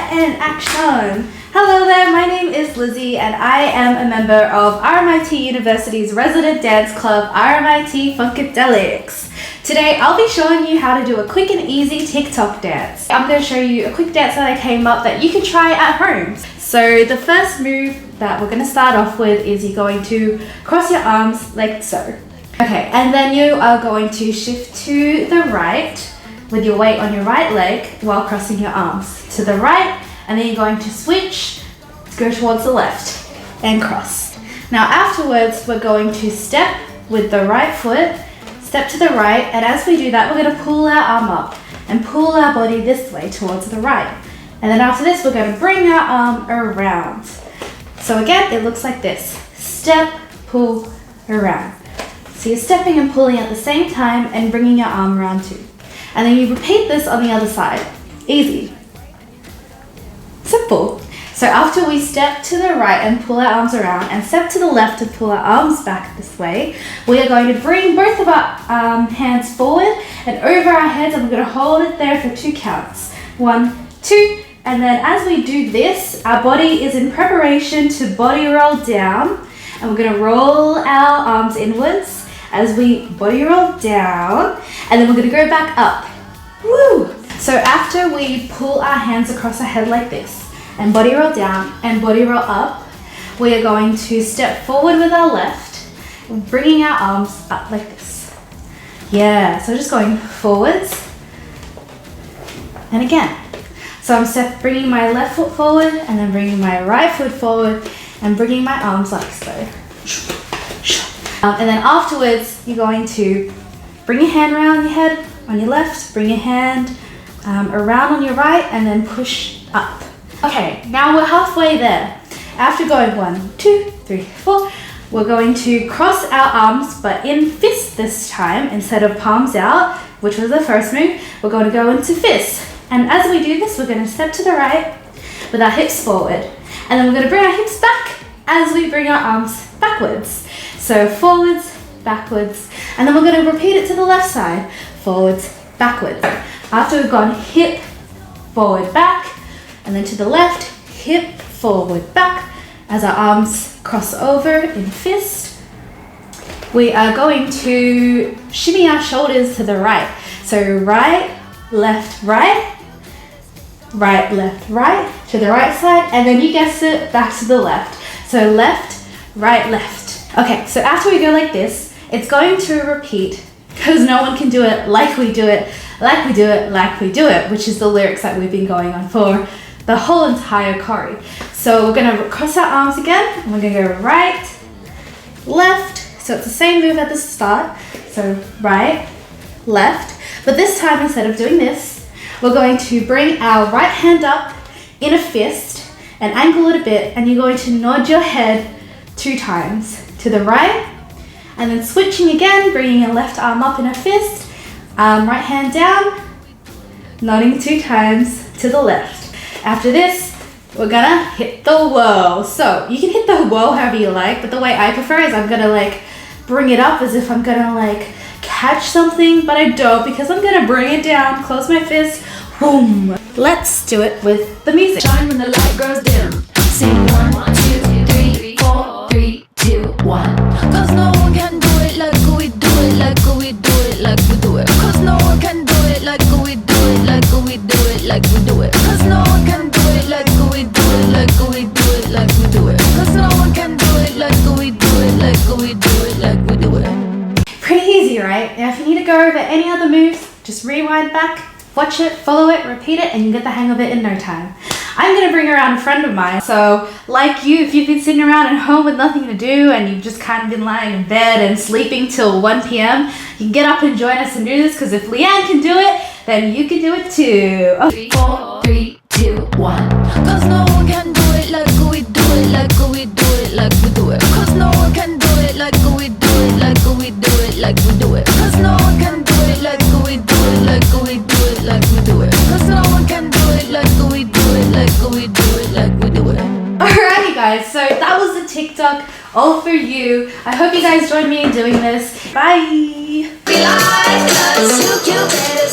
And action! Hello there, my name is Lizzie and I am a member of RMIT University's resident dance club, RMIT Funkadelics. Today I'll be showing you how to do a quick and easy TikTok dance. I'm going to show you a quick dance that I came up that you can try at home. So the first move that we're going to start off with is you're going to cross your arms like so. Okay, and then you are going to shift to the right with your weight on your right leg while crossing your arms to the right, and then you're going to switch, go towards the left and cross. Now afterwards we're going to step with the right foot, step to the right, and as we do that we're going to pull our arm up and pull our body this way towards the right. And then after this we're going to bring our arm around. So again it looks like this, step, pull, around. So you're stepping and pulling at the same time and bringing your arm around too. And then you repeat this on the other side. Easy. Simple. So after we step to the right and pull our arms around and step to the left and pull our arms back this way, we are going to bring both of our hands forward and over our heads, and we're going to hold it there for 2 counts. 1, 2, and then as we do this, our body is in preparation to body roll down, and we're going to roll our arms inwards as we body roll down, and then we're going to go back up. Woo! So after we pull our hands across our head like this and body roll down and body roll up, we are going to step forward with our left, bringing our arms up like this. Yeah, so just going forwards and again. So I'm bringing my left foot forward and then bringing my right foot forward and bringing my arms like so. And then afterwards, you're going to bring your hand around your head on your left, bring your hand around on your right, and then push up. Okay, now we're halfway there. After going 1, 2, 3, 4, we're going to cross our arms, but in fist this time, instead of palms out, which was the first move, we're going to go into fist. And as we do this, we're going to step to the right with our hips forward. And then we're going to bring our hips back as we bring our arms backwards. So forwards, backwards, and then we're going to repeat it to the left side. Forwards, backwards. After we've gone hip, forward, back, and then to the left, hip, forward, back. As our arms cross over in fist, we are going to shimmy our shoulders to the right. So right, left, right, right, left, right, to the right side, and then you guessed it, back to the left. So left, right, left. Okay, so after we go like this, it's going to repeat because no one can do it like we do it, like we do it, like we do it, which is the lyrics that we've been going on for the whole entire choreo. So we're going to cross our arms again, and we're going to go right, left. So it's the same move at the start. So right, left. But this time, instead of doing this, we're going to bring our right hand up in a fist and angle it a bit, and you're going to nod your head 2 times to the right, and then switching again, bringing your left arm up in a fist, right hand down, nodding 2 times to the left. After this, we're gonna hit the whirl. So you can hit the whirl however you like, but the way I prefer is I'm gonna like bring it up as if I'm gonna like catch something, but I don't, because I'm gonna bring it down, close my fist, boom. Let's do it with the music. Shine when the light grows dim. Sing 1, 2, 3, 4, 3, 2, 1. Cause no one can do it like we do it, like we do it, like we do it. Cause no one can do it like we do it, like we do it, like we do it. Cause no one can do it like we do it, like we do it, like we do it. Cause no one can do it like we do it, like we do it, like we do it. Pretty easy, right? Now if you need to go over any other moves, just rewind back, watch it, follow it, repeat it, and you get the hang of it in no time. I'm going to bring around a friend of mine. So like you, if you've been sitting around at home with nothing to do and you've just kind of been lying in bed and sleeping till 1 p.m, you can get up and join us and do this, because if Leanne can do it, then you can do it too. Okay. 4, 3, 2, 1. Cause no one can do it like we do it, like we do it, like we do it. Cause no one can do it like we do it, like we do it, like we do it. Cause no one can do it like we do it, like we do it, like we do it. Cause no one can do it like we do it, like we do it, like we do it. Alrighty guys, so that was the TikTok all for you. I hope you guys joined me in doing this. Bye! We like us, you better